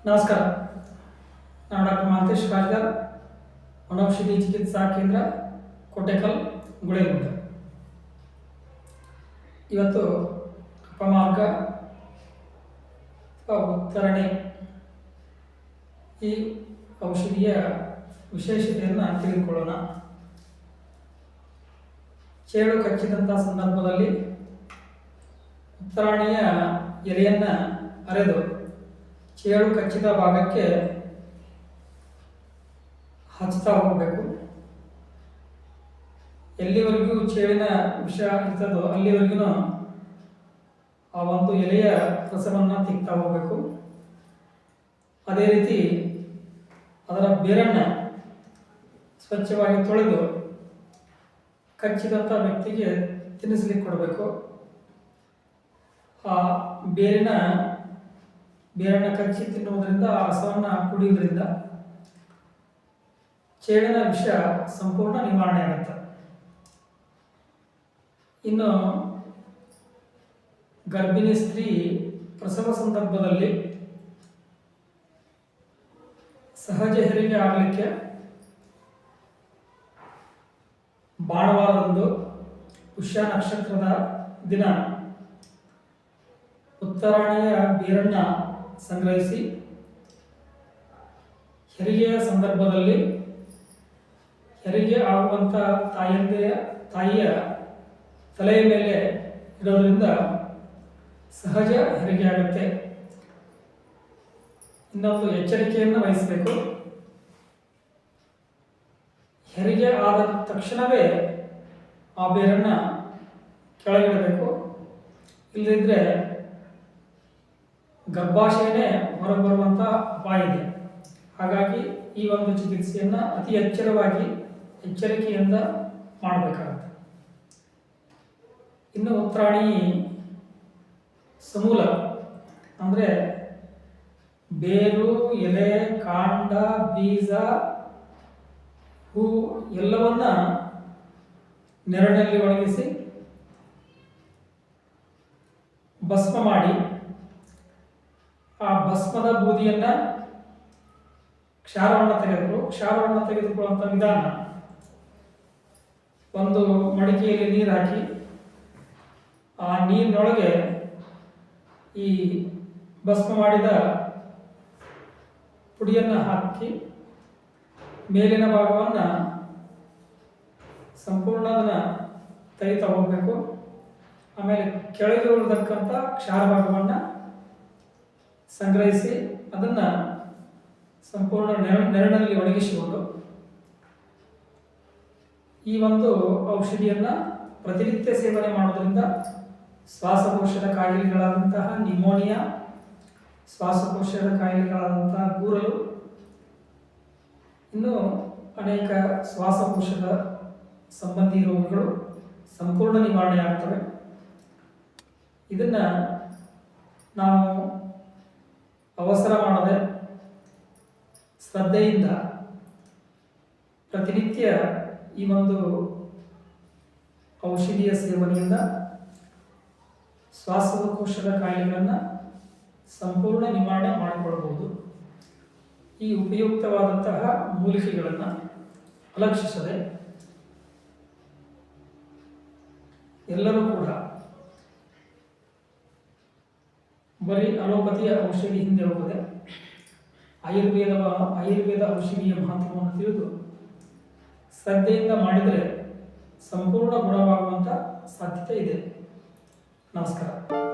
ನಮಸ್ಕಾರ. ನಾನು ಡಾಕ್ಟರ್ ಮಹಂತೇಶ್ ರಾಜ್ಗಾರ್, ವನೌಷಧಿ ಚಿಕಿತ್ಸಾ ಕೇಂದ್ರ, ಕೋಟೆಕಲ್, ಗುಳೇಗುಡ್ಡ. ಇವತ್ತು ಅಪಮಾರ್ಗ ಉತ್ತರಣೆ ಈ ಔಷಧಿಯ ವಿಶೇಷತೆಯನ್ನು ತಿಳಿದುಕೊಳ್ಳೋಣ. ಚೇಳು ಕಚ್ಚಿದಂಥ ಸಂದರ್ಭದಲ್ಲಿ ಉತ್ತರಾಣಿಯ ಎಲೆಯನ್ನು ಅರೆದು ಚೇಳು ಕಚ್ಚಿದ ಭಾಗಕ್ಕೆ ಹಚ್ತಾ ಹೋಗಬೇಕು. ಎಲ್ಲಿವರೆಗೂ ಚೇಳಿನ ವಿಷ ಇರ್ತದೋ ಅಲ್ಲಿವರೆಗೂ ಆ ಒಂದು ಎಲೆಯ ರಸವನ್ನು ತೆಗ್ತಾ ಹೋಗಬೇಕು. ಅದೇ ರೀತಿ ಅದರ ಬೇರನ್ನು ಸ್ವಚ್ಛವಾಗಿ ತೊಳೆದು ಕಚ್ಚಿದಂಥ ವ್ಯಕ್ತಿಗೆ ತಿನ್ನಿಸ್ಲಿಕ್ಕೆ ಕೊಡಬೇಕು. ಆ ಬೇರನ್ನು ಕಚ್ಚಿ ತಿನ್ನುವುದರಿಂದ ಆ ರಸವನ್ನು ಕುಡಿಯುವುದರಿಂದ ಚೇಳಿನ ವಿಷ ಸಂಪೂರ್ಣ ನಿವಾರಣೆ ಆಗುತ್ತೆ. ಇನ್ನು ಗರ್ಭಿಣಿ ಸ್ತ್ರೀ ಪ್ರಸವ ಸಂದರ್ಭದಲ್ಲಿ ಸಹಜ ಹೆರಿಗೆ ಆಗಲಿಕ್ಕೆ ಭಾನುವಾರದಂದು ಪುಷ್ಯ ನಕ್ಷತ್ರದ ದಿನ ಉತ್ತರಾಣಿಯ ಬೇರನ್ನು ಸಂಗ್ರಹಿಸಿ ಹೆರಿಗೆಯ ಸಂದರ್ಭದಲ್ಲಿ ಹೆರಿಗೆ ಆಗುವಂಥ ತಾಯಿಯ ತಲೆಯ ಮೇಲೆ ಇಡೋದ್ರಿಂದ ಸಹಜ ಹೆರಿಗೆ ಆಗುತ್ತೆ. ಇನ್ನೊಂದು ಎಚ್ಚರಿಕೆಯನ್ನು ವಹಿಸಬೇಕು. ಹೆರಿಗೆ ಆದ ತಕ್ಷಣವೇ ಆ ಬೇರನ್ನು ಕೆಳಗಿಡಬೇಕು. ಇಲ್ಲದಿದ್ದರೆ ಗರ್ಭಾಶಯನೇ ಹೊರಗೆ ಬರುವಂಥ ಅಪಾಯ ಇದೆ. ಹಾಗಾಗಿ ಈ ಒಂದು ಚಿಕಿತ್ಸೆಯನ್ನು ಅತಿ ಎಚ್ಚರಿಕೆಯಿಂದ ಮಾಡಬೇಕಾಗುತ್ತೆ. ಇನ್ನು ಉತ್ತರಾಣಿ ಸಮೂಲ ಅಂದರೆ ಬೇರು, ಎಲೆ, ಕಾಂಡ, ಬೀಜ, ಹೂ ಎಲ್ಲವನ್ನ ನೆರಳಿನಲ್ಲಿ ಒಣಗಿಸಿ ಭಸ್ಮ ಮಾಡಿ ಆ ಭಸ್ಮದ ಬೂದಿಯನ್ನು ಕ್ಷಾರವನ್ನು ತೆಗೆದುಕೊಳ್ಳುವಂಥ ವಿಧಾನ. ಒಂದು ಮಡಿಕೆಯಲ್ಲಿ ನೀರು ಹಾಕಿ ಆ ನೀರಿನೊಳಗೆ ಈ ಭಸ್ಮ ಮಾಡಿದ ಪುಡಿಯನ್ನು ಹಾಕಿ ಮೇಲಿನ ಭಾಗವನ್ನು ಸಂಪೂರ್ಣ ಅದನ್ನು ತೆಗಿತಾ ಹೋಗಬೇಕು. ಆಮೇಲೆ ಕೆಳಗೆ ಉಳಿದಕ್ಕಂಥ ಕ್ಷಾರ ಭಾಗವನ್ನು ಸಂಗ್ರಹಿಸಿ ಅದನ್ನು ಸಂಪೂರ್ಣ ನೆರಳಿನಲ್ಲಿ ಒಣಗಿಸಿಕೊಂಡು ಈ ಒಂದು ಔಷಧಿಯನ್ನು ಪ್ರತಿನಿತ್ಯ ಸೇವನೆ ಮಾಡೋದ್ರಿಂದ ಶ್ವಾಸಕೋಶದ ಕಾಯಿಲೆಗಳಾದಂತಹ ನಿಮೋನಿಯಾ, ಶ್ವಾಸಕೋಶದ ಕಾಯಿಲೆಗಳಾದಂತಹ ಗೂರಲು, ಇನ್ನೂ ಅನೇಕ ಶ್ವಾಸಕೋಶದ ಸಂಬಂಧಿ ರೋಗಗಳು ಸಂಪೂರ್ಣ ನಿವಾರಣೆ ಆಗ್ತವೆ. ಇದನ್ನು ನಾವು ಅವಸರ ಮಾಡದೆ ಶ್ರದ್ಧೆಯಿಂದ ಪ್ರತಿನಿತ್ಯ ಈ ಒಂದು ಔಷಧಿಯ ಸೇವನೆಯಿಂದ ಶ್ವಾಸಕೋಶದ ಕಾಯಿಲೆಗಳನ್ನು ಸಂಪೂರ್ಣ ನಿವಾರಣೆ ಮಾಡಿಕೊಳ್ಳಬಹುದು. ಈ ಉಪಯುಕ್ತವಾದಂತಹ ಮೂಲಿಕೆಗಳನ್ನು ಅಲಕ್ಷಿಸದೆ ಎಲ್ಲರೂ ಕೂಡ ಬರೀ ಅಲೋಪತಿಯ ಔಷಧಿ ಹಿಂದೆ ಹೋಗದೆ ಆಯುರ್ವೇದ ಔಷಧಿಯ ಮಹತ್ವವನ್ನು ತಿಳಿದು ಶ್ರದ್ಧೆಯಿಂದ ಮಾಡಿದರೆ ಸಂಪೂರ್ಣ ಗುಣವಾಗುವಂಥ ಸಾಧ್ಯತೆ ಇದೆ. ನಮಸ್ಕಾರ.